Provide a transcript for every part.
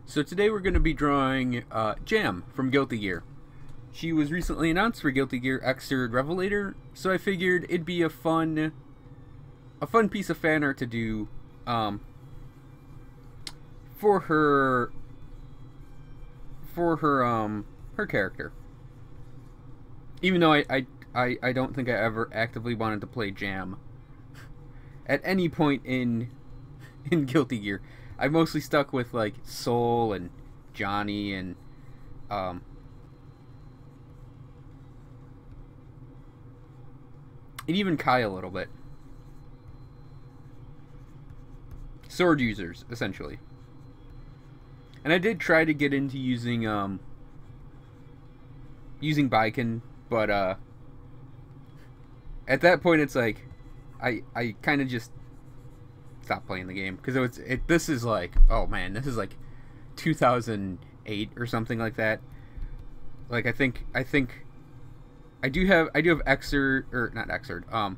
So today we're going to be drawing Jam from Guilty Gear. She was recently announced for Guilty Gear Xrd Revelator, so I figured it'd be a fun piece of fan art to do for her her character. Even though I don't think I ever actively wanted to play Jam at any point in Guilty Gear. I mostly stuck with like Soul and Johnny and even Kai a little bit. Sword users, essentially. And I did try to get into using Baiken, but at that point it's like I kind of just stopped playing the game because this is like, oh man, this is like 2008 or something like that. Like I think I do have Xrd, or not Xrd.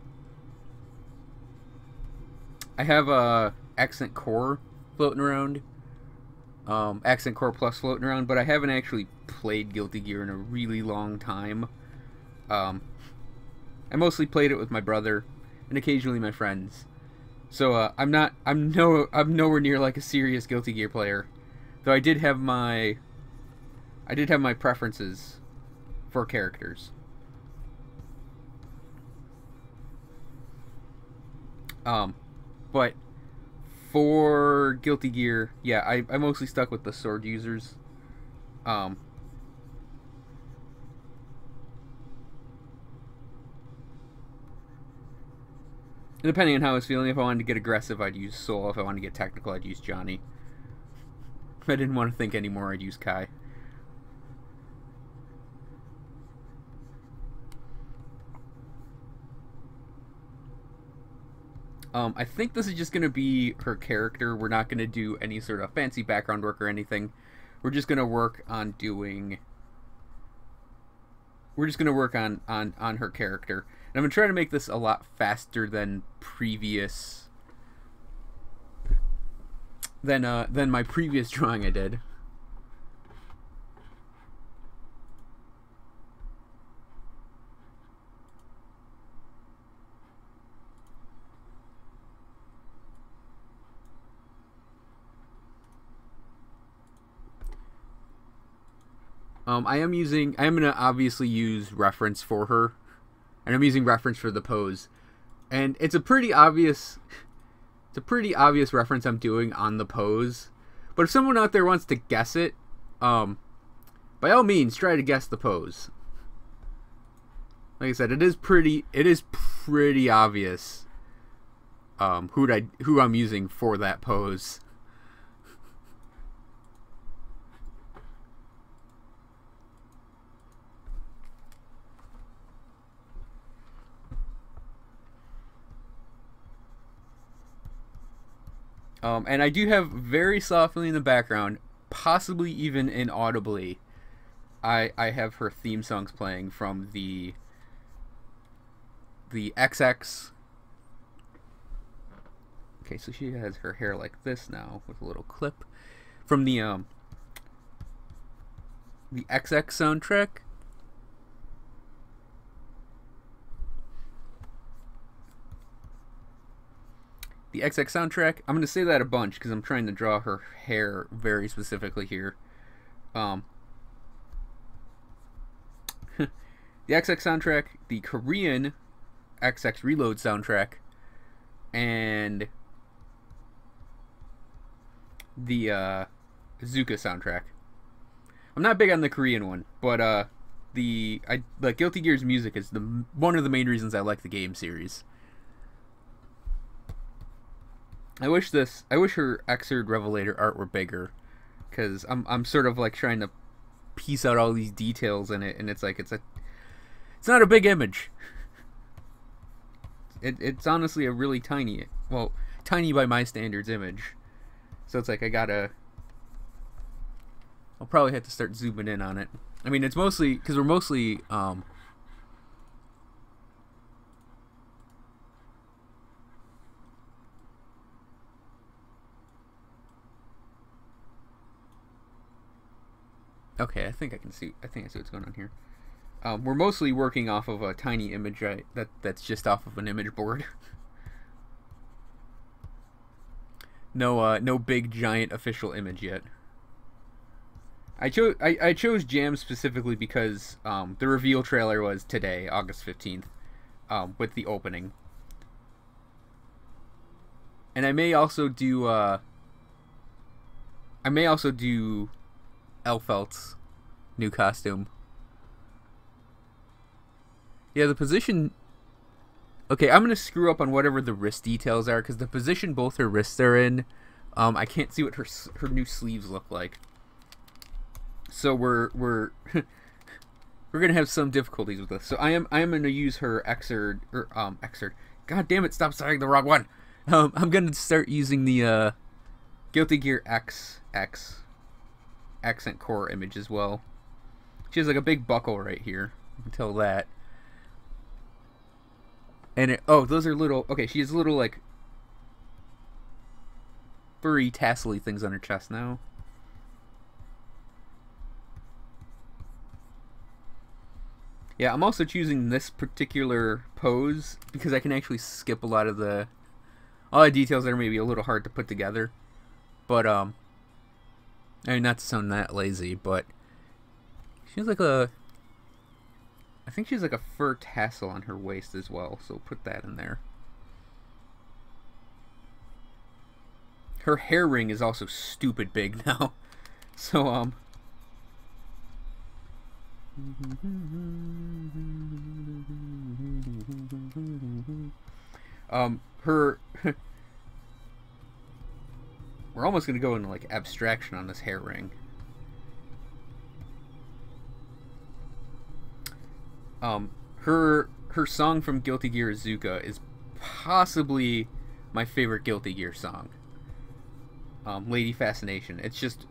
I have Accent Core floating around. Accent Core Plus floating around, but I haven't actually played Guilty Gear in a really long time. I mostly played it with my brother and occasionally my friends. So I'm nowhere near like a serious Guilty Gear player. Though I did have my preferences for characters. But for Guilty Gear, yeah, I mostly stuck with the sword users. And depending on how I was feeling, if I wanted to get aggressive, I'd use Soul. If I wanted to get technical, I'd use Johnny. If I didn't want to think anymore, I'd use Kai. I think this is just going to be her character. We're not going to do any sort of fancy background work or anything. We're just going to work on doing... We're just going to work on her character. And I'm going to try to make this a lot faster than previous... than my previous drawing I did. I'm gonna obviously use reference for her, and I'm using reference for the pose, and it's a pretty obvious reference I'm doing on the pose. But if someone out there wants to guess it, by all means try to guess the pose. Like I said, it is pretty obvious who I'm using for that pose. And I do have very softly in the background, possibly even inaudibly, I have her theme songs playing from the XX. Okay, so she has her hair like this now with a little clip from the XX soundtrack. The XX soundtrack. I'm going to say that a bunch because I'm trying to draw her hair very specifically here. The XX soundtrack, the Korean XX Reload soundtrack, and the Zuka soundtrack. I'm not big on the Korean one, but Guilty Gear's music is one of the main reasons I like the game series. I wish her Xrd Revelator art were bigger, because I'm sort of like trying to piece out all these details in it, and it's like it's not a big image. It's honestly a really tiny by my standards image. So it's like I'll probably have to start zooming in on it. I mean, it's mostly because we're mostly Okay, I think I see what's going on here. We're mostly working off of a tiny image that's just off of an image board. No big giant official image yet. I chose Jam specifically because the reveal trailer was today, August 15th, with the opening. And I may also do Elfelt's new costume. Yeah, the position... Okay, I'm going to screw up on whatever the wrist details are, because the position both her wrists are in, I can't see what her new sleeves look like. So we're we're going to have some difficulties with this. So I am going to use her Xrd, God damn it, stop saying the wrong one. I'm going to start using the Guilty Gear X accent core image as well. She has like a big buckle right here. You can tell that. And those are little... Okay, she has little, like, furry, tassely things on her chest now. Yeah, I'm also choosing this particular pose because I can actually skip a lot of the... All the details that are maybe a little hard to put together. But, I mean, not to sound that lazy, but... She has like a... I think she has like a fur tassel on her waist as well, so put that in there. Her hair ring is also stupid big now. So, her... We're almost gonna go into like abstraction on this hair ring. Her song from Guilty Gear Azuka is possibly my favorite Guilty Gear song. Lady Fascination. It's just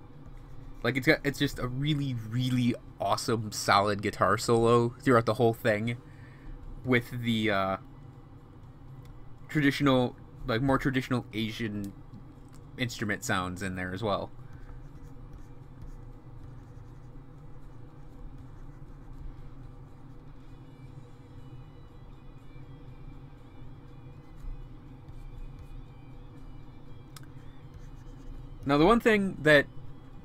like it's just a really, really awesome, solid guitar solo throughout the whole thing, with the traditional, like more traditional Asian instrument sounds in there as well. Now, the one thing that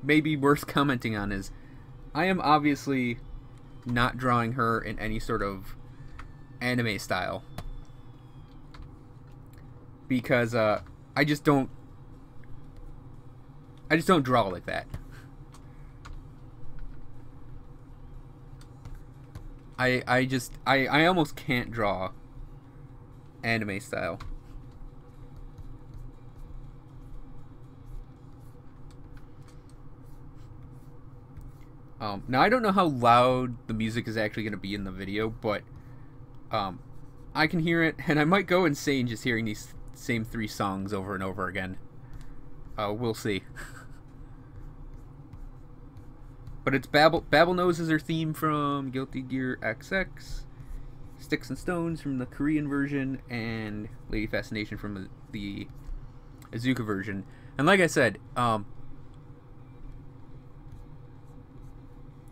may be worth commenting on is I am obviously not drawing her in any sort of anime style, because I just don't draw like that. I almost can't draw anime style. Now, I don't know how loud the music is actually going to be in the video, but I can hear it, and I might go insane just hearing these same 3 songs over and over again. We'll see. But it's Babble Nose is her theme from Guilty Gear XX, Sticks and Stones from the Korean version, and Lady Fascination from the Azuka version. And like I said,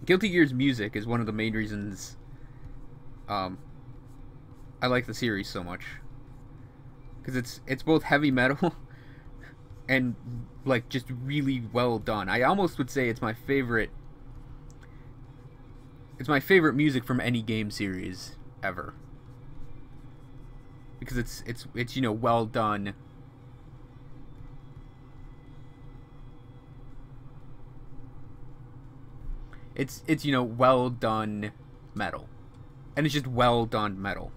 Guilty Gear's music is one of the main reasons I like the series so much, because it's both heavy metal and like just really well done. I almost would say it's my favorite. It's my favorite music from any game series ever, because it's you know, well done. It's you know, well done metal, and it's just well done metal.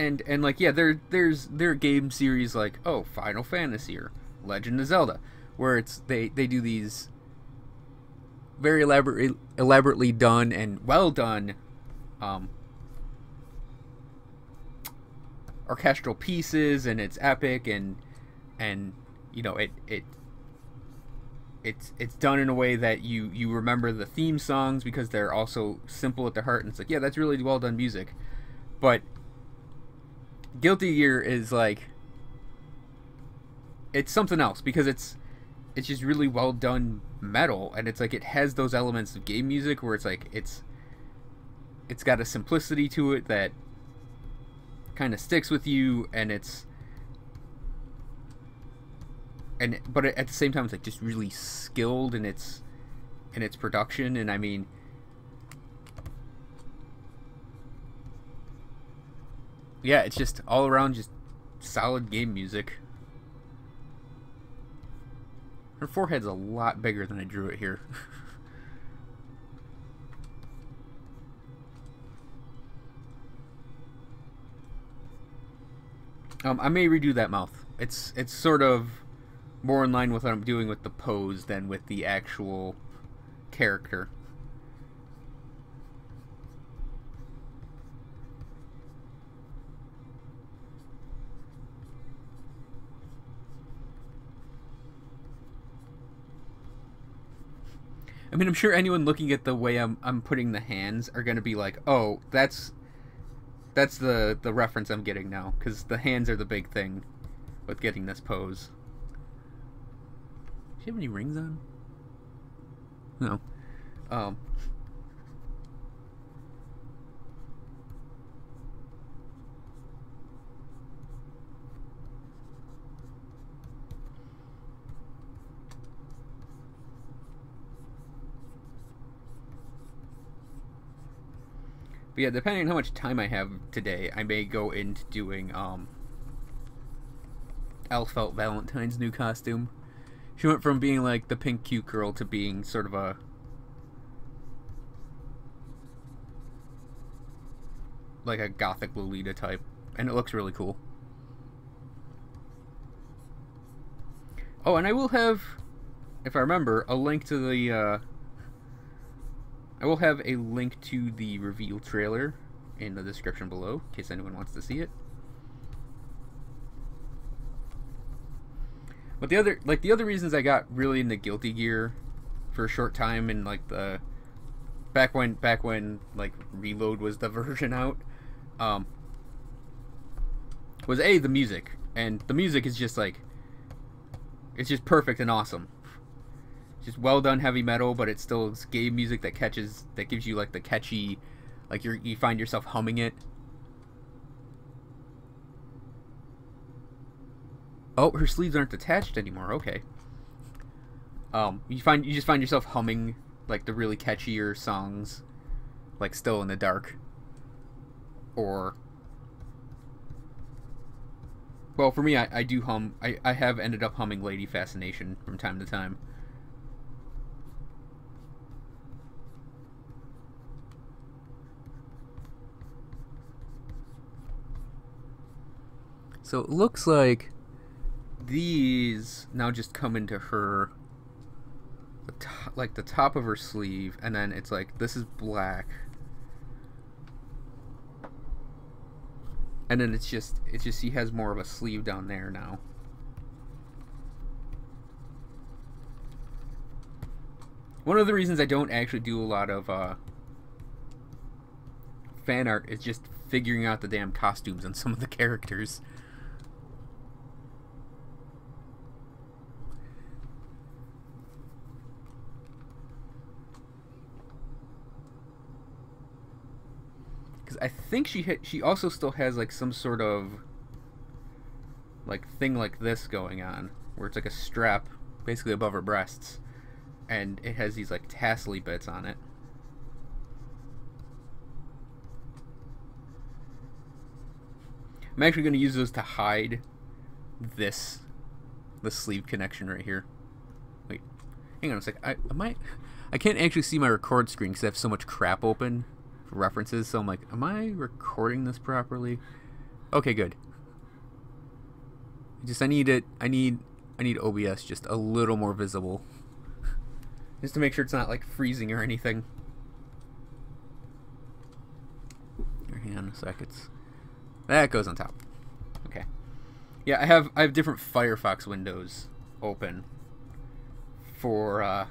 And like, yeah, there are game series like, oh, Final Fantasy or Legend of Zelda, where they do these very elaborately done and well done orchestral pieces, and it's epic, and you know, it's done in a way that you remember the theme songs because they're also simple at their heart, and it's like, yeah, that's really well done music. But Guilty Gear is like, it's something else because it's just really well done metal, and it's like it has those elements of game music where it's like it's got a simplicity to it that kind of sticks with you, and but at the same time it's like just really skilled in its production. And I mean, yeah, it's just all around just solid game music. Her forehead's a lot bigger than I drew it here. I may redo that mouth. It's sort of more in line with what I'm doing with the pose than with the actual character. I mean, I'm sure anyone looking at the way I'm putting the hands are going to be like, oh, that's the reference I'm getting now, because the hands are the big thing with getting this pose. Does she have any rings on? No. But yeah, depending on how much time I have today, I may go into doing Elfelt Valentine's new costume. She went from being like the pink cute girl to being sort of a like a gothic Lolita type, and it looks really cool. Oh, and I will have, if I remember, a link to the I will have a link to the reveal trailer in the description below, in case anyone wants to see it. But the other reasons I got really into Guilty Gear for a short time, and like the back when like Reload was the version out, was A, the music, and the music is just like, it's just perfect and awesome. Just well done heavy metal, but it's still game music that gives you like the catchy, like you find yourself humming it. Oh, her sleeves aren't attached anymore. Okay. You just find yourself humming like the really catchier songs, like Still in the Dark, or, well, for me, I do hum. I have ended up humming Lady Fascination from time to time. So it looks like these now just come into her, like the top of her sleeve, and then it's like, this is black, and then it's just she has more of a sleeve down there now. One of the reasons I don't actually do a lot of fan art is just figuring out the damn costumes on some of the characters. Because I think she also still has like some sort of like thing like this going on, where it's like a strap basically above her breasts, and it has these like tassely bits on it. I'm actually going to use those to hide the sleeve connection right here. Wait, hang on a second. I can't actually see my record screen because I have so much crap open for references. So I'm like, am I recording this properly? Okay, good. I need OBS just a little more visible, just to make sure it's not like freezing or anything. Hang on a sec. That goes on top. Okay. Yeah, I have different Firefox windows open for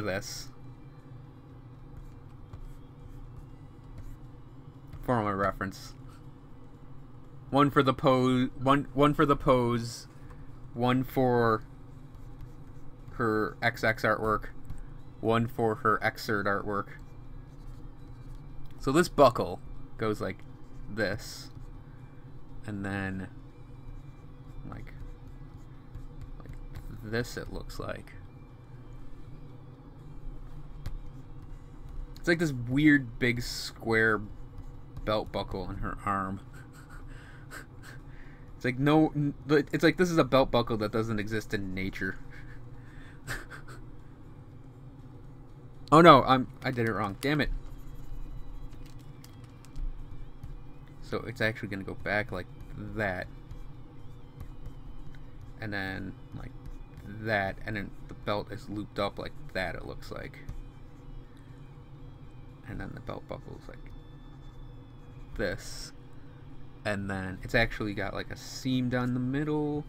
this for my reference. One for the pose, one for the pose, one for her XX artwork, one for her Xerd artwork. So this buckle goes like this, and then like this it looks like. It's like this weird big square belt buckle on her arm. It's like it's like this is a belt buckle that doesn't exist in nature. Oh no, I did it wrong. Damn it. So it's actually gonna go back like that, and then like that, and then the belt is looped up like that. It looks like, and then the belt buckle is like this. And then it's actually got like a seam down the middle.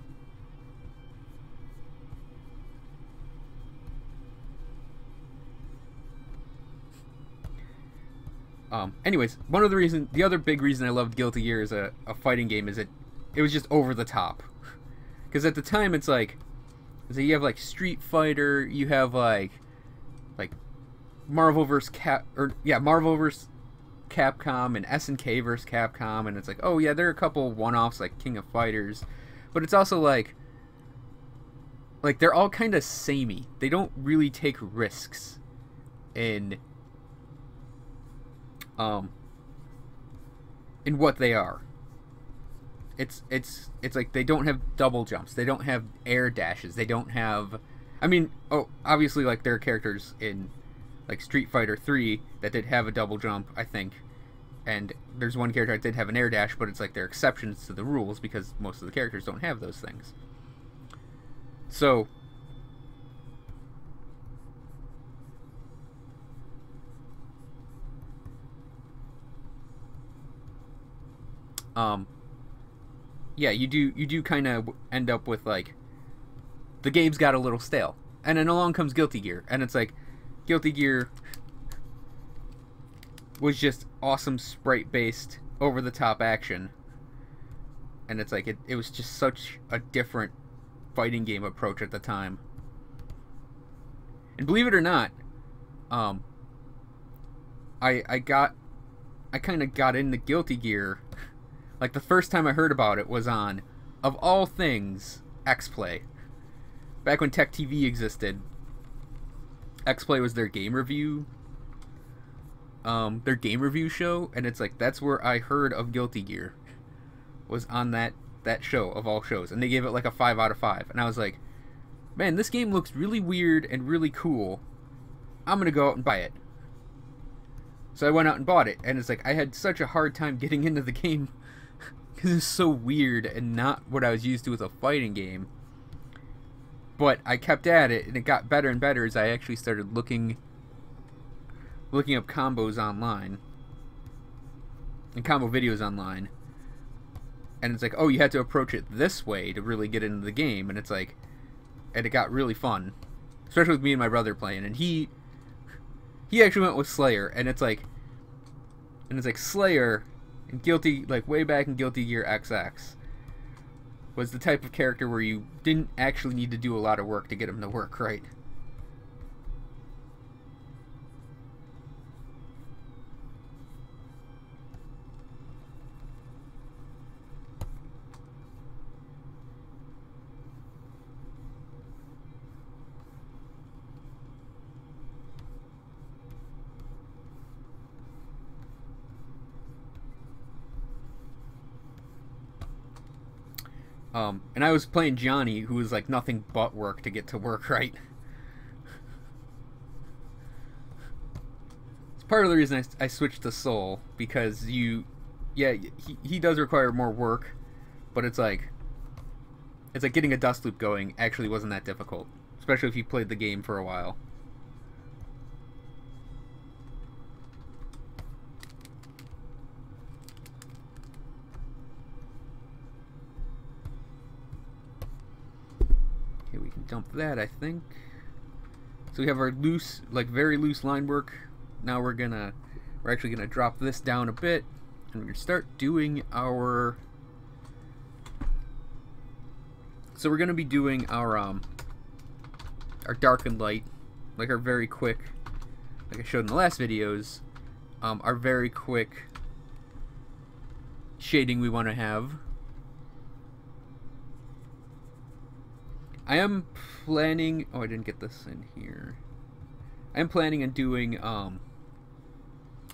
Anyways, the other big reason I loved Guilty Gear as a fighting game is it was just over the top. Because at the time it's like you have like Street Fighter, you have like Marvel vs. Marvel vs. Capcom and SNK vs. Capcom, and it's like, oh yeah, there are a couple one-offs like King of Fighters, but it's also like they're all kind of samey. They don't really take risks in what they are. It's like they don't have double jumps, they don't have air dashes, they don't have, I mean, oh, obviously like there are characters in like Street Fighter 3 that did have a double jump, I think, and there's one character that did have an air dash, but it's like they're exceptions to the rules because most of the characters don't have those things. So yeah, you do kind of end up with like the game's got a little stale, and then along comes Guilty Gear, and it's like Guilty Gear was just awesome sprite-based, over-the-top action. And it's like, it was just such a different fighting game approach at the time. And believe it or not, I kind of got into Guilty Gear. Like, the first time I heard about it was on, of all things, X-Play. Back when Tech TV existed, X-Play was their game review show, and it's like that's where I heard of Guilty Gear, was on that show of all shows, and they gave it like a 5 out of 5, and I was like, man, this game looks really weird and really cool. I'm gonna go out and buy it. So I went out and bought it, and it's like I had such a hard time getting into the game because it's so weird and not what I was used to with a fighting game. But I kept at it, and it got better and better as I actually started looking up combos online and combo videos online. And it's like, oh, you had to approach it this way to really get into the game, and it's like, and it got really fun, especially with me and my brother playing. And he actually went with Slayer, and it's like Slayer and Guilty, like way back in Guilty Gear XX, was the type of character where you didn't actually need to do a lot of work to get him to work right. And I was playing Johnny, who was like nothing but work to get to work right. It's part of the reason I switched to Soul, because he does require more work, but it's like getting a dust loop going actually wasn't that difficult, especially if you played the game for a while. dump that, I think. So we have our loose, like very loose line work. Now we're actually gonna drop this down a bit, and we're gonna start doing our. So we're gonna be doing our dark and light, like our very quick, like I showed in the last videos, our very quick shading we want to have. I am planning. Oh, I didn't get this in here. I am planning on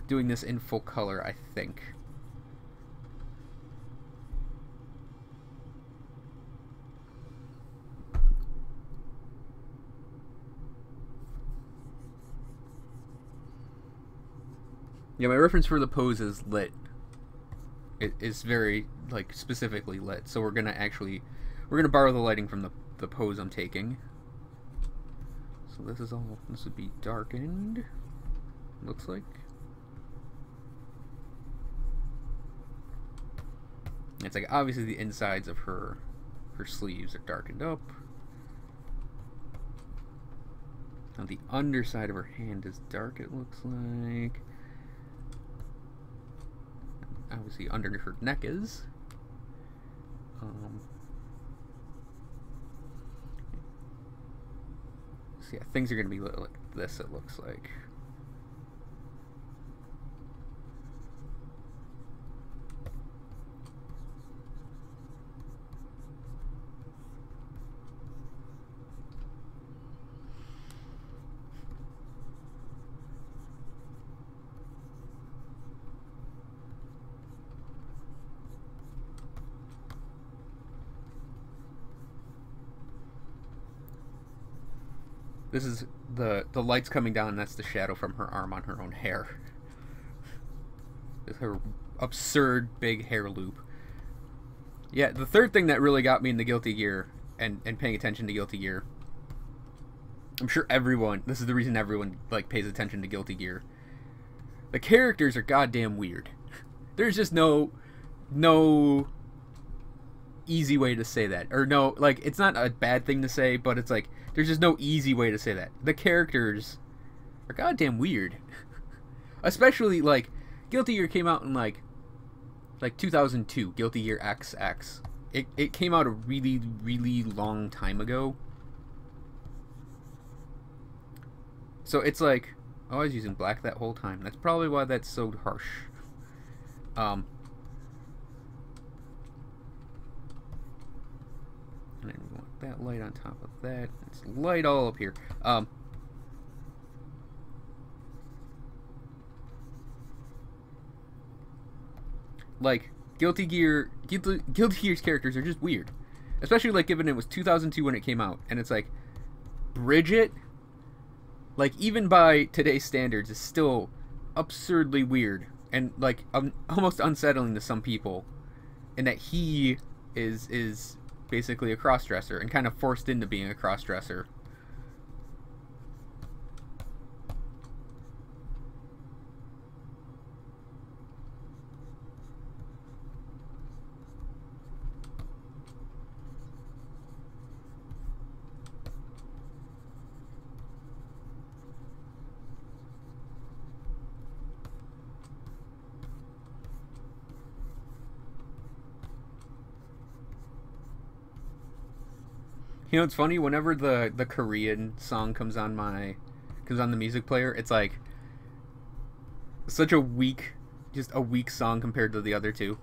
doing this in full color, I think. Yeah, my reference for the pose is lit. It is very, like, specifically lit. So we're gonna borrow the lighting from the pose I'm taking. So this would be darkened, looks like. It's like obviously the insides of her sleeves are darkened up. Now the underside of her hand is dark, it looks like. Obviously under her neck is. So yeah, things are going to be like this, it looks like. This is the light's coming down, and that's the shadow from her arm on her own hair. It's her absurd big hair loop. Yeah, the third thing that really got me in the Guilty Gear and paying attention to Guilty Gear. I'm sure everyone, this is the reason everyone like pays attention to Guilty Gear. The characters are goddamn weird. There's just no easy way to say that. Or no, like, it's not a bad thing to say, but it's like there's just no easy way to say that. The characters are goddamn weird. Especially, like, Guilty Gear came out in, like 2002, Guilty Gear XX. It came out a really, really long time ago. So it's like, oh, I was using black that whole time. That's probably why that's so harsh. And then we want that light on top of that. It's light all up here. Like, Guilty Gear's characters are just weird. Especially, like, given it was 2002 when it came out. And it's like, Bridget, like, even by today's standards, is still absurdly weird. And, like, almost unsettling to some people. And that he is basically a crossdresser and kind of forced into being a crossdresser. You know, it's funny, whenever the Korean song comes on the music player, it's like such a weak, just a weak song compared to the other two.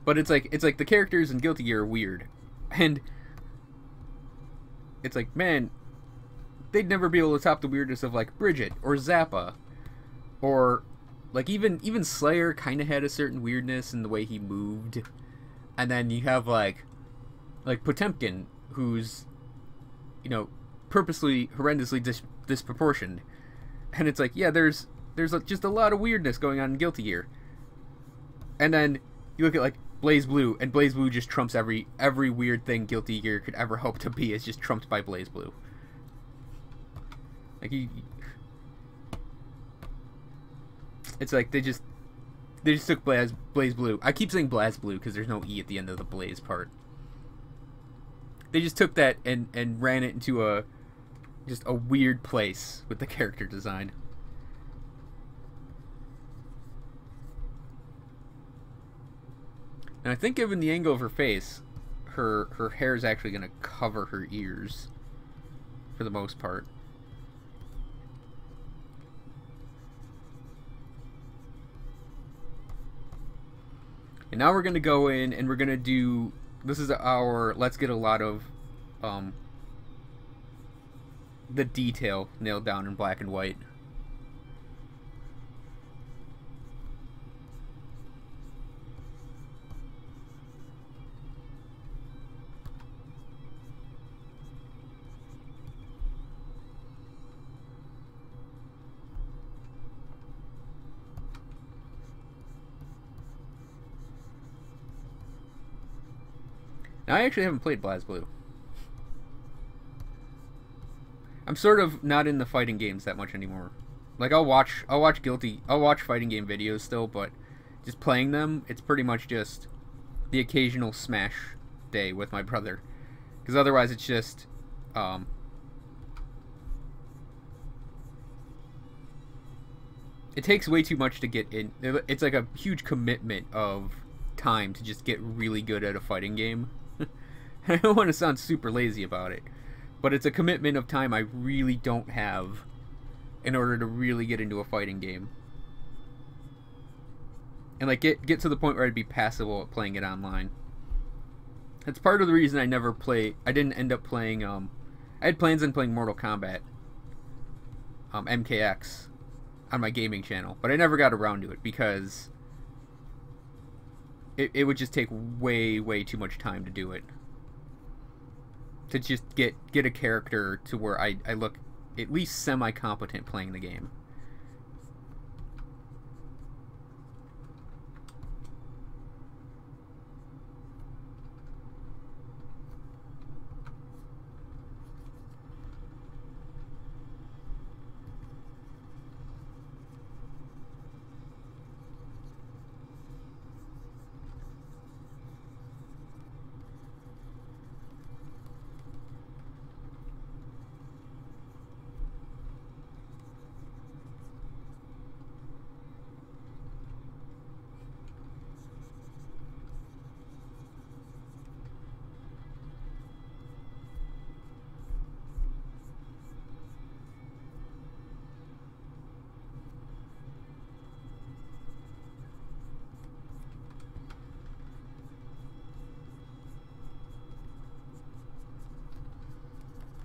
But it's like the characters in Guilty Gear are weird. And it's like, man, they'd never be able to top the weirdness of, like, Bridget or Zappa, or like even Slayer kind of had a certain weirdness in the way he moved. And then you have like Potemkin, who's, you know, purposely horrendously disproportioned. And it's like, yeah, there's just a lot of weirdness going on in Guilty Gear. And then you look at like Blaze Blue, and Blaze Blue just trumps every weird thing Guilty Gear could ever hope to be, is just trumped by Blaze Blue. Like, it's like they just They just took Blaze Blue. I keep saying Blaze Blue because there's no E at the end of the Blaze part. They just took that and ran it into just a weird place with the character design. And I think given the angle of her face, her hair is actually going to cover her ears for the most part. And now we're going to go in and we're going to do, this is our, let's get a lot of the detail nailed down in black and white. Now, I actually haven't played BlazBlue. I'm sort of not in the fighting games that much anymore. Like I'll watch fighting game videos still, but just playing them, it's pretty much just the occasional Smash day with my brother. Because otherwise it's just it takes way too much to get in. It's like a huge commitment of time to just get really good at a fighting game. I don't want to sound super lazy about it, but it's a commitment of time I really don't have in order to really get into a fighting game. And like get to the point where I'd be passable at playing it online. That's part of the reason I didn't end up playing I had plans on playing Mortal Kombat MKX on my gaming channel, but I never got around to it because it would just take way too much time to do it. To just get a character to where I look at least semi-competent playing the game.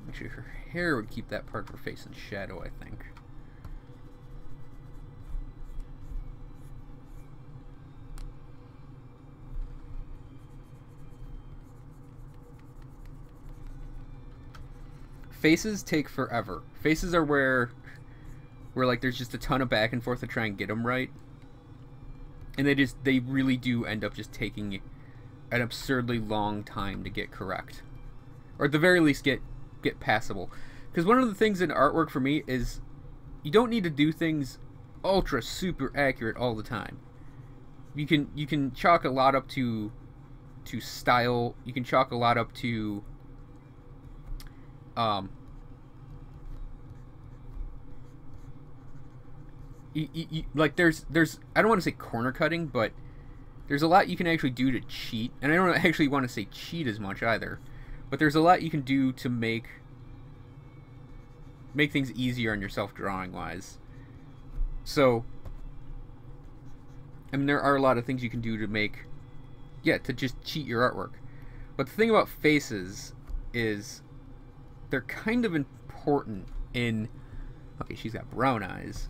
Actually, her hair would keep that part of her face in shadow, I think. Faces take forever. Faces are where like there's just a ton of back and forth to try and get them right. And they really do end up just taking an absurdly long time to get correct. Or at the very least get passable. Because one of the things in artwork for me is you don't need to do things ultra super accurate all the time. You can chalk a lot up to style. You can chalk a lot up to like there's I don't want to say corner cutting, but there's a lot you can actually do to cheat. And I don't actually want to say cheat as much either. But there's a lot you can do to make things easier on yourself drawing wise. So, I mean, there are a lot of things you can do to just cheat your artwork. But the thing about faces is they're kind of important in... Okay, she's got brown eyes.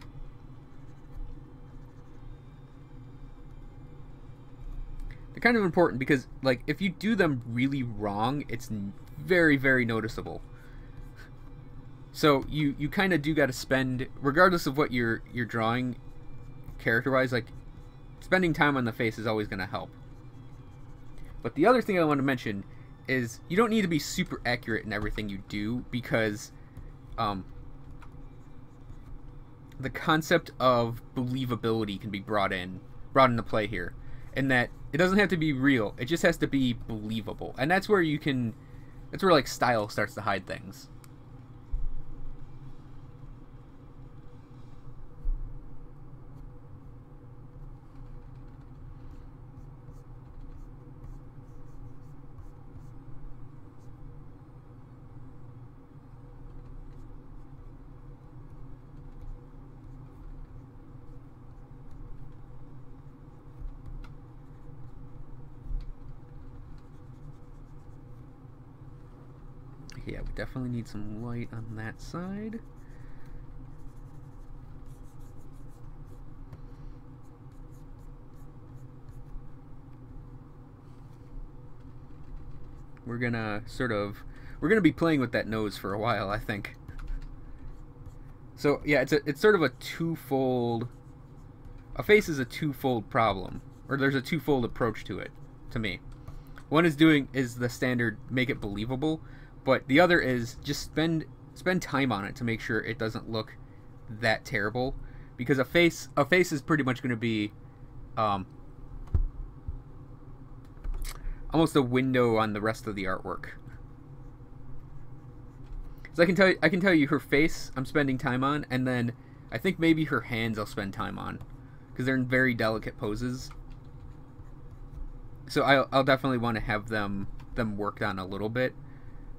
They're kind of important because, like, if you do them really wrong, it's very noticeable. So you kind of do got to spend, regardless of what you're drawing character-wise, like, spending time on the face is always going to help. But the other thing I want to mention is you don't need to be super accurate in everything you do, because the concept of believability can be brought in brought into play here, in that it doesn't have to be real. It just has to be believable, and that's where you can. That's where like style starts to hide things. Yeah, we definitely need some light on that side. We're gonna be playing with that nose for a while, I think. So yeah, it's sort of a twofold. A face is a twofold problem, or there's a twofold approach to it, to me. One is the standard make it believable. But the other is just spend time on it to make sure it doesn't look that terrible, because a face is pretty much going to be almost a window on the rest of the artwork. So I can tell you her face I'm spending time on, and then I think maybe her hands I'll spend time on, because they're in very delicate poses. So I'll definitely want to have them worked on a little bit.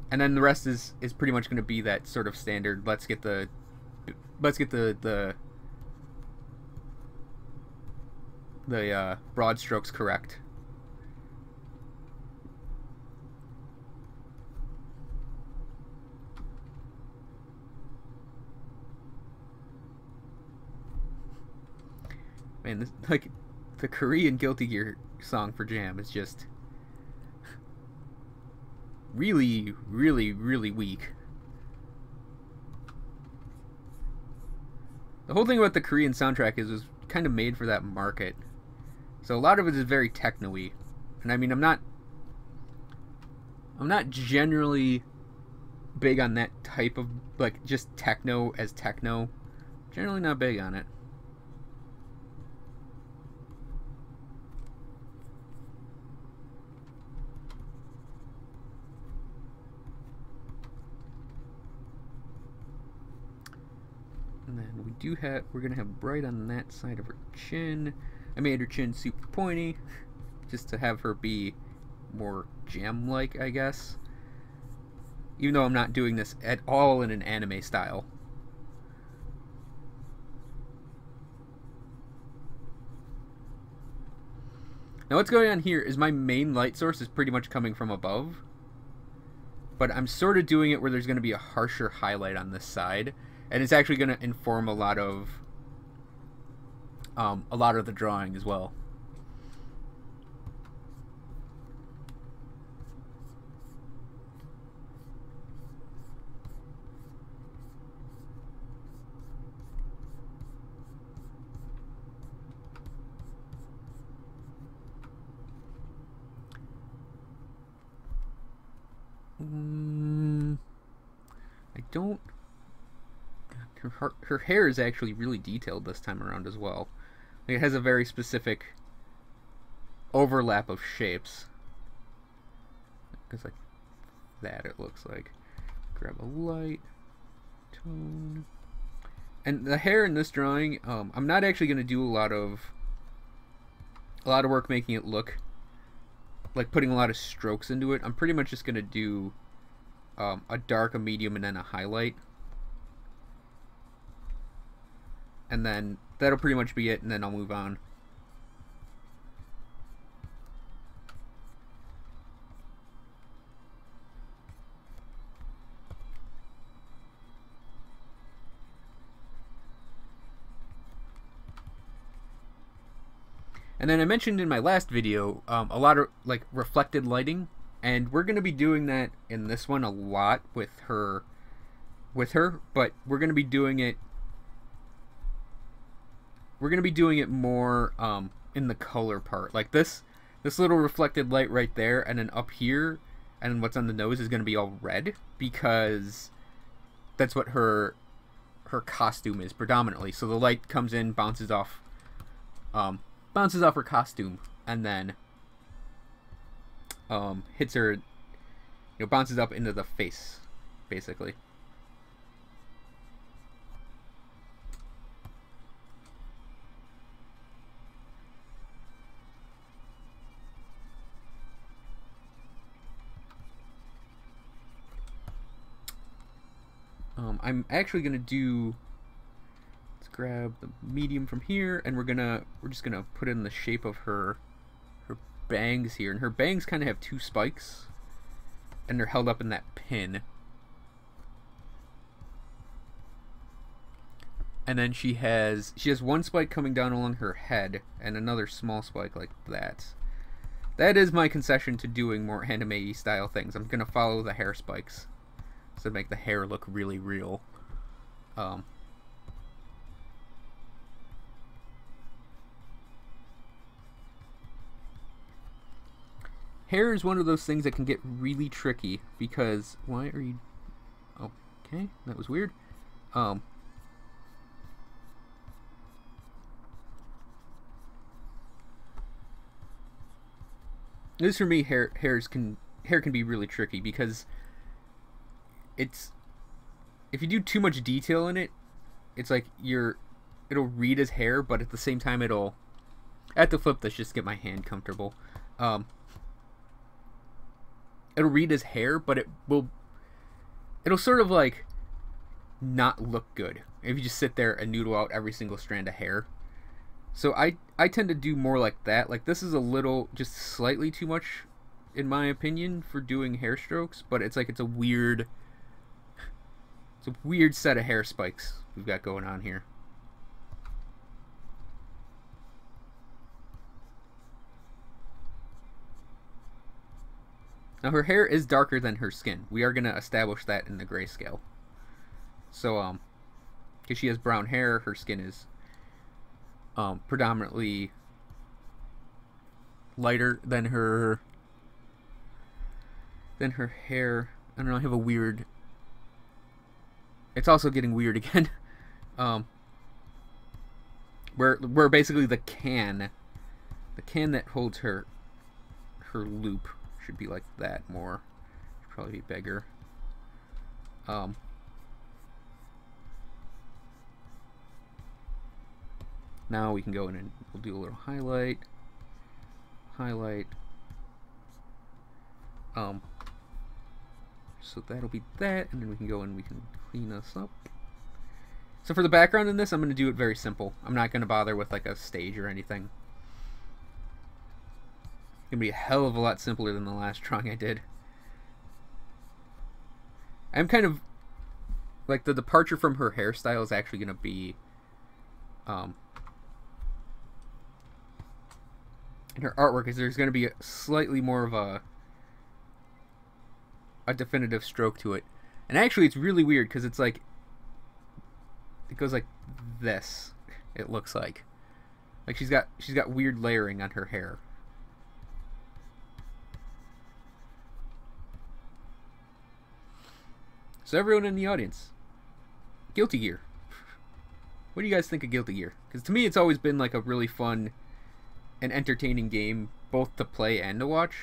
And then the rest is pretty much going to be that sort of standard. Let's get the broad strokes correct. Man, this, like, the Korean Guilty Gear song for Jam is just really, really, really weak. The whole thing about the Korean soundtrack is it was kind of made for that market. So a lot of it is very techno-y. And I mean, I'm not generally big on that type of, like, just techno as techno. Generally not big on it. And then we're gonna have bright on that side of her chin. I made her chin super pointy, just to have her be more Jam-like, I guess. Even though I'm not doing this at all in an anime style. Now what's going on here is my main light source is pretty much coming from above. But I'm sort of doing it where there's going to be a harsher highlight on this side. And it's actually going to inform a lot of the drawing as well. I don't... Her hair is actually really detailed this time around as well. Like, it has a very specific overlap of shapes. It's like that, it looks like. Grab a light, tone. And the hair in this drawing, I'm not actually going to do a lot of work making it look like putting a lot of strokes into it. I'm pretty much just going to do a dark, a medium, and then a highlight. And then that'll pretty much be it, and then I'll move on. And then I mentioned in my last video a lot of like reflected lighting, and we're going to be doing that in this one a lot with her, but we're going to be doing it more in the color part. Like this little reflected light right there, and then up here, and what's on the nose is going to be all red, because that's what her costume is predominantly. So the light comes in, bounces off bounces off her costume, and then hits her, you know, bounces up into the face, basically. I'm actually gonna do. Let's grab the medium from here, and we're just gonna put in the shape of her bangs here, and her bangs kind of have two spikes, and they're held up in that pin. And then she has one spike coming down along her head, and another small spike like that. That is my concession to doing more anime style things. I'm gonna follow the hair spikes to make the hair look really real. Hair is one of those things that can get really tricky because why are you? Okay, that was weird. At least for me, hair can be really tricky because if you do too much detail in it, it's like it'll read as hair, but at the same time I have to flip this just to get my hand comfortable. It'll read as hair, but it'll sort of like not look good if you just sit there and noodle out every single strand of hair. So I tend to do more like that. Like this is a little, just slightly too much in my opinion for doing hair strokes, but it's a weird set of hair spikes we've got going on here. Now her hair is darker than her skin. We are going to establish that in the grayscale. So, because she has brown hair, her skin is predominantly lighter than her hair. I don't know, I have a weird... It's also getting weird again. Where basically the can that holds her loop should be like that more. Should probably be bigger. Now we can go in and we'll do a little highlight. So that'll be that, and then we can go in and we can clean this up. So for the background in this, I'm going to do it very simple. I'm not going to bother with like a stage or anything. It's going to be a hell of a lot simpler than the last drawing I did. I'm kind of like the departure from her hairstyle is actually going to be in her artwork, is there's going to be slightly more of a definitive stroke to it. And actually it's really weird because it's like it goes like this. It looks like she's got weird layering on her hair. So everyone in the audience, Guilty Gear. What do you guys think of Guilty Gear? Because to me it's always been like a really fun and entertaining game, both to play and to watch.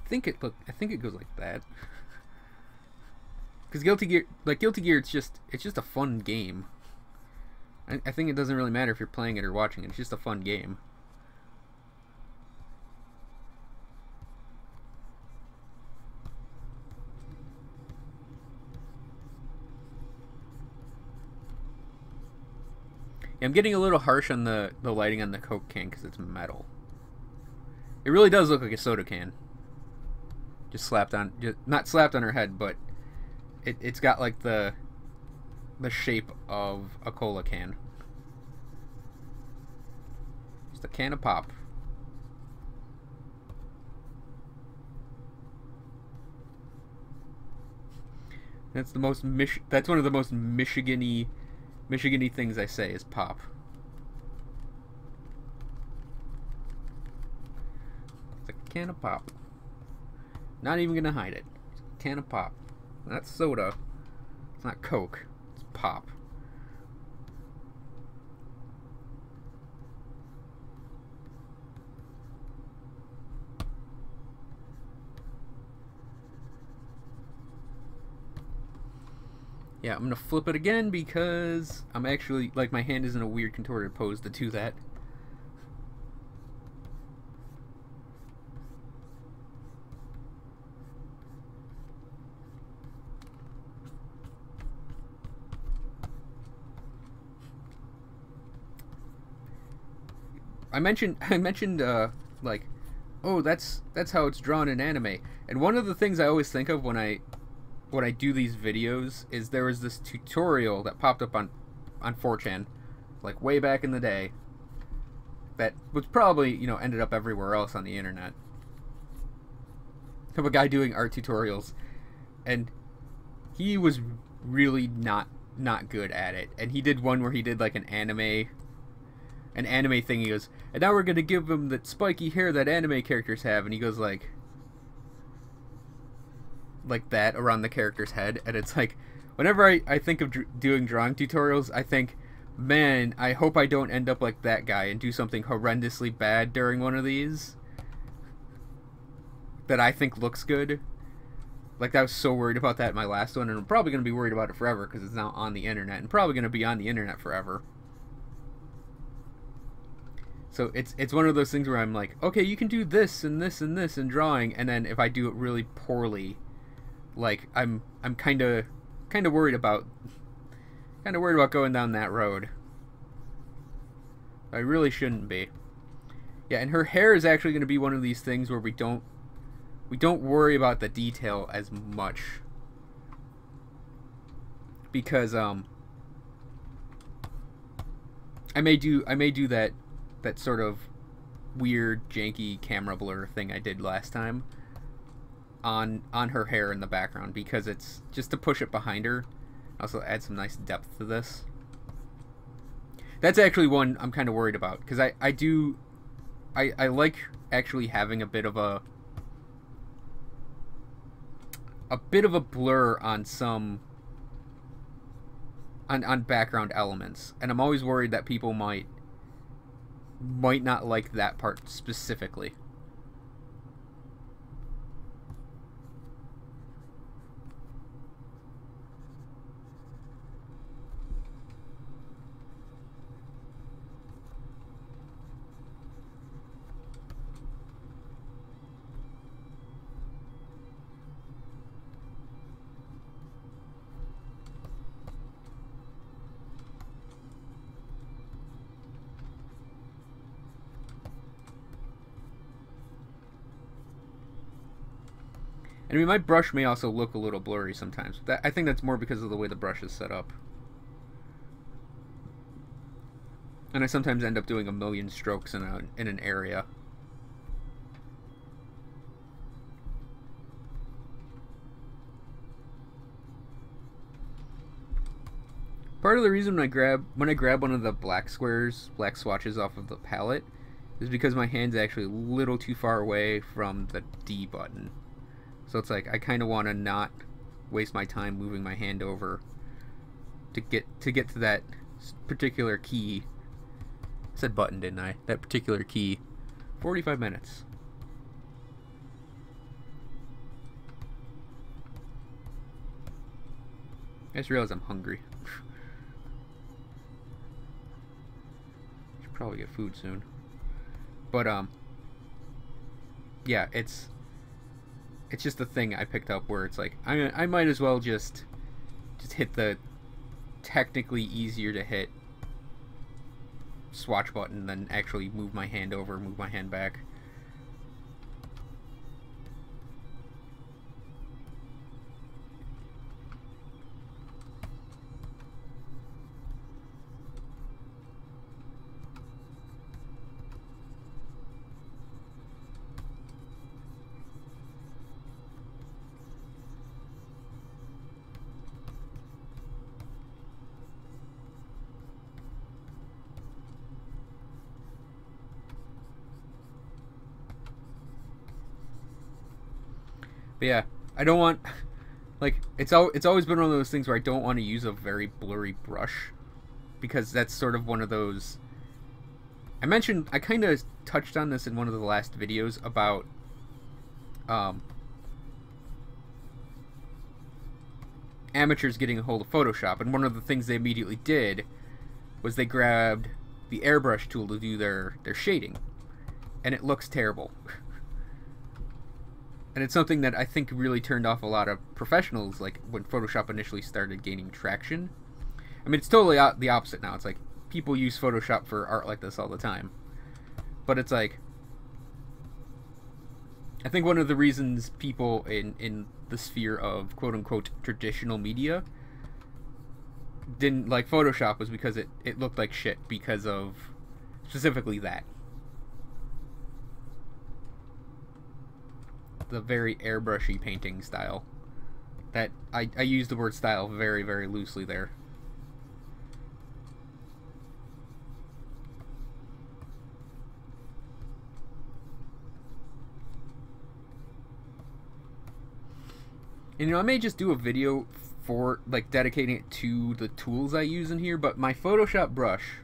I think it goes like that. Because Guilty Gear, it's just a fun game. I think it doesn't really matter if you're playing it or watching it. It's just a fun game. Yeah, I'm getting a little harsh on the lighting on the Coke can because it's metal. It really does look like a soda can. Just not slapped on her head, but it's got like the shape of a cola can. Just a can of pop. That's the most that's one of the most Michigan-y things I say is pop. It's a can of pop. Not even gonna hide it. It's a can of pop. That's soda. It's not Coke. It's pop. Yeah, I'm gonna flip it again because I'm actually, like, my hand is in a weird contorted pose to do that. I mentioned like, oh, that's how it's drawn in anime. And one of the things I always think of when I do these videos is there was this tutorial that popped up on 4chan, like way back in the day, that was probably, you know, ended up everywhere else on the internet, of a guy doing art tutorials, and he was really not good at it. And he did one where he did like an anime thing. He goes, and now we're gonna give him that spiky hair that anime characters have, and he goes like that around the character's head. And it's like, whenever I think of doing drawing tutorials, I think, man, I hope I don't end up like that guy and do something horrendously bad during one of these that I think looks good. Like, I was so worried about that in my last one, and I'm probably going to be worried about it forever because it's now on the internet, and probably going to be on the internet forever. So it's one of those things where I'm like, okay, you can do this and this and this in drawing, and then if I do it really poorly, like, I'm kind of worried about going down that road. I really shouldn't be. Yeah, and her hair is actually going to be one of these things where we don't worry about the detail as much, because I may do that sort of weird janky camera blur thing I did last time on her hair in the background, because it's just to push it behind her. Also add some nice depth to this. That's actually one I'm kind of worried about, because I like actually having a bit of a blur on some on background elements, and I'm always worried that people might not like that part specifically. I mean, my brush may also look a little blurry sometimes. I think that's more because of the way the brush is set up. And I sometimes end up doing a million strokes in an area. Part of the reason when I grab one of the black swatches off of the palette is because my hand's actually a little too far away from the D button. So it's like I kind of want to not waste my time moving my hand over to get to that particular key. I said button, didn't I? That particular key. 45 minutes. I just realized I'm hungry. Should probably get food soon. But yeah, it's just a thing I picked up where it's like I might as well just hit the technically easier to hit swatch button than actually move my hand over, move my hand back. But yeah, I don't want like it's always been one of those things where I don't want to use a very blurry brush because that's sort of one of those. I kind of touched on this in one of the last videos about amateurs getting a hold of Photoshop, and one of the things they immediately did was they grabbed the airbrush tool to do their shading, and it looks terrible. And it's something that I think really turned off a lot of professionals, like when Photoshop initially started gaining traction. I mean, it's totally the opposite now. It's like people use Photoshop for art like this all the time. But it's like, I think one of the reasons people in the sphere of quote-unquote traditional media didn't like Photoshop was because it looked like shit because of specifically that. The very airbrushy painting style. That I use the word style very, very loosely there. And, you know, I may just do a video for, like, dedicating it to the tools I use in here, but my Photoshop brush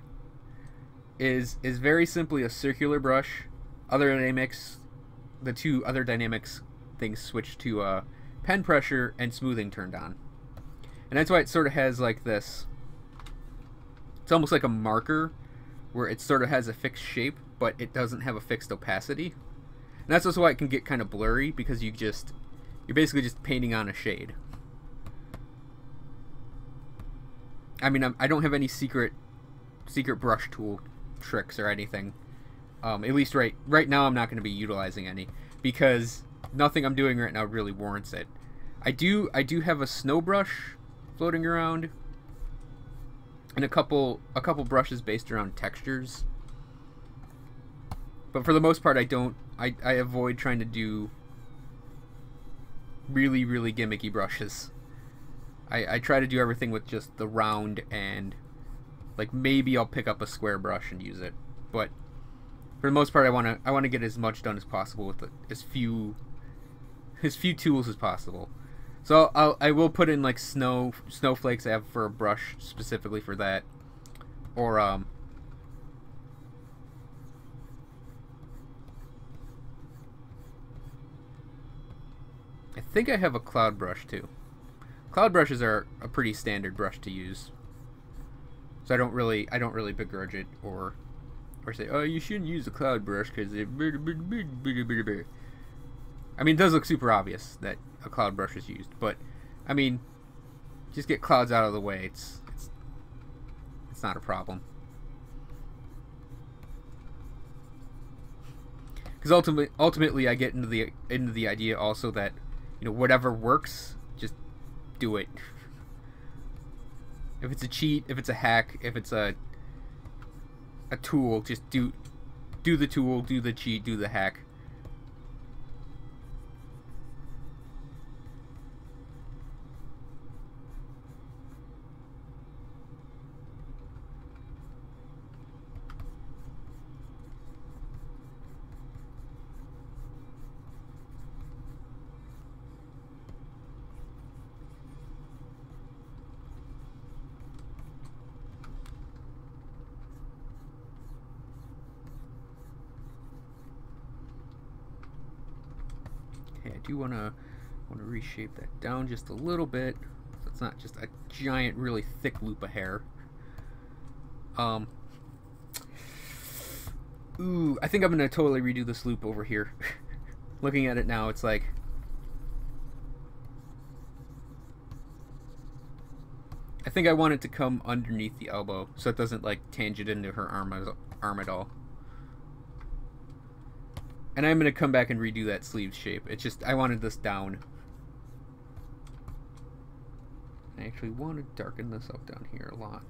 is very simply a circular brush. Other dynamics, the two other dynamics things switched to pen pressure and smoothing turned on. And that's why it sort of has, like, this... It's almost like a marker, where it sort of has a fixed shape, but it doesn't have a fixed opacity. And that's also why it can get kind of blurry, because you're basically just painting on a shade. I mean, I don't have any secret brush tool tricks or anything. At least right now I'm not going to be utilizing any, because nothing I'm doing right now really warrants it. I do have a snow brush floating around, and a couple brushes based around textures. But for the most part, I avoid trying to do really, really gimmicky brushes. I try to do everything with just the round, and like maybe I'll pick up a square brush and use it. But for the most part, I want to get as much done as possible with as few tools as possible. So I will put in like snowflakes I have for a brush specifically for that, or I think I have a cloud brush too. Cloud brushes are a pretty standard brush to use, so I don't really begrudge it or say, oh, you shouldn't use a cloud brush because it. I mean, it does look super obvious that a cloud brush is used, but I mean, just get clouds out of the way. It's not a problem. Because ultimately, I get into the idea also that, you know, whatever works, just do it. If it's a cheat, if it's a hack, if it's a tool, just do the tool, do the cheat, do the hack. Okay, I do want to reshape that down just a little bit, so it's not just a giant, really thick loop of hair. Ooh, I think I'm gonna totally redo this loop over here. Looking at it now, it's like, I think I want it to come underneath the elbow, so it doesn't like tangent into her arm at all. And I'm going to come back and redo that sleeve shape. It's just, I wanted this down. I actually want to darken this up down here a lot.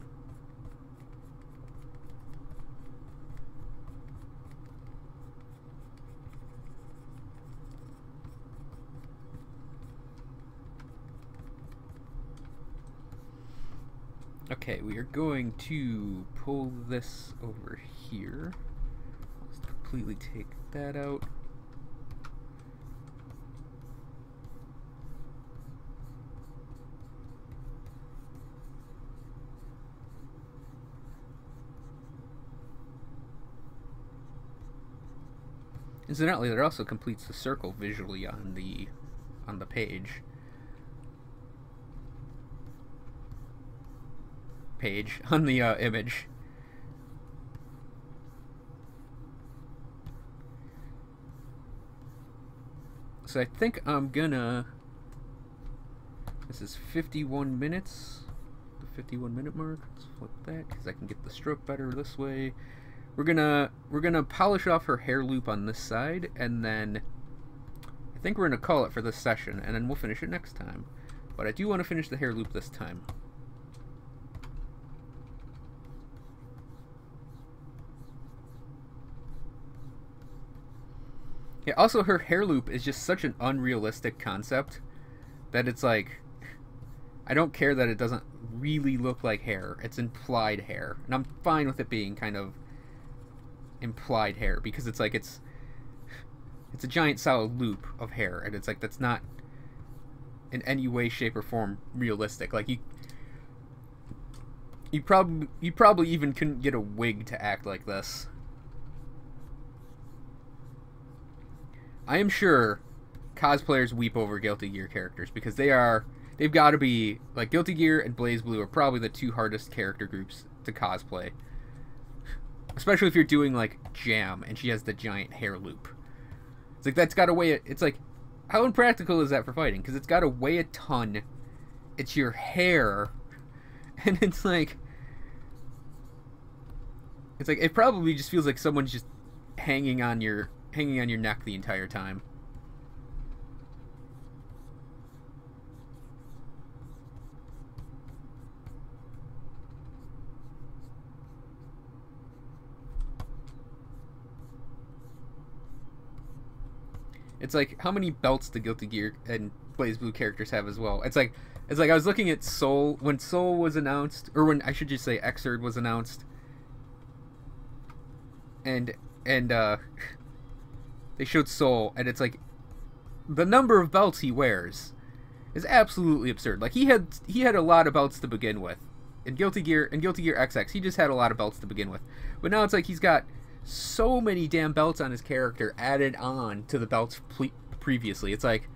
Okay, we are going to pull this over here. Let's completely take that out. Incidentally, that also completes the circle visually on the page. On the image. So I think I'm gonna. This is 51 minutes. The 51-minute mark. Let's flip that because I can get the stroke better this way. We're gonna polish off her hair loop on this side, and then I think we're gonna call it for this session, and then we'll finish it next time. But I do want to finish the hair loop this time. Yeah, also her hair loop is just such an unrealistic concept that it's like, I don't care that it doesn't really look like hair. It's implied hair. And I'm fine with it being kind of implied hair because it's like it's a giant solid loop of hair, and it's like that's not in any way, shape, or form realistic. Like you probably even couldn't get a wig to act like this. I am sure cosplayers weep over Guilty Gear characters because they've got to be, like, Guilty Gear and BlazBlue are probably the two hardest character groups to cosplay. Especially if you're doing, like, Jam and she has the giant hair loop. It's like, that's got to weigh it. It's like, how impractical is that for fighting? Because it's got to weigh a ton. It's your hair. And it's like, it probably just feels like someone's just hanging on your neck the entire time. It's like, how many belts do Guilty Gear and BlazBlue characters have as well? It's like I was looking at Soul when Soul was announced, or when I should just say Xrd was announced, and they showed Soul, and it's like the number of belts he wears is absolutely absurd. Like he had a lot of belts to begin with. In Guilty Gear XX, he just had a lot of belts to begin with. But now it's like he's got so many damn belts on his character added on to the belts previously. It's like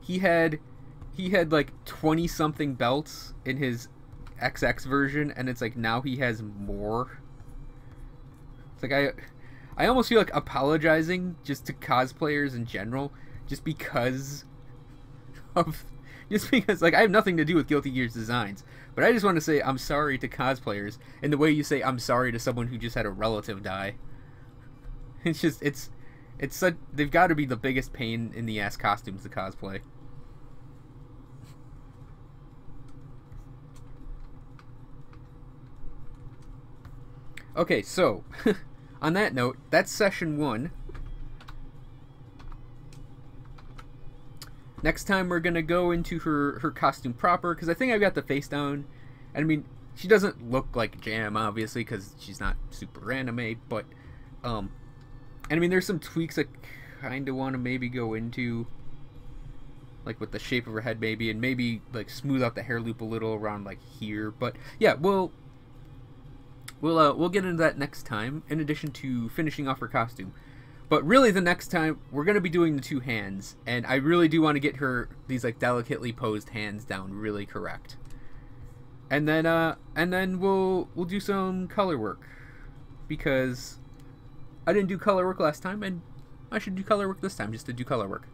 he had like 20 something belts in his XX version, and it's like now he has more. It's like I almost feel like apologizing just to cosplayers in general, just because like I have nothing to do with Guilty Gear's designs, but I just want to say I'm sorry to cosplayers in the way you say I'm sorry to someone who just had a relative die. It's just it's such, they've got to be the biggest pain in the ass costumes to cosplay. Okay, so on that note, that's session 1. Next time we're going to go into her costume proper, because I think I've got the face down. And I mean, she doesn't look like Jam, obviously, because she's not super anime, but, and I mean, there's some tweaks I kind of want to maybe go into, like with the shape of her head maybe, and maybe like smooth out the hair loop a little around like here, but yeah, we'll get into that next time, in addition to finishing off her costume. But really, the next time, we're going to be doing the 2 hands, and I really do want to get her, these like delicately posed hands down really correct. And then we'll do some color work, because I didn't do color work last time, and I should do color work this time, just to do color work.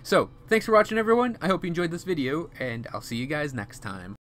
So, thanks for watching, everyone. I hope you enjoyed this video, and I'll see you guys next time.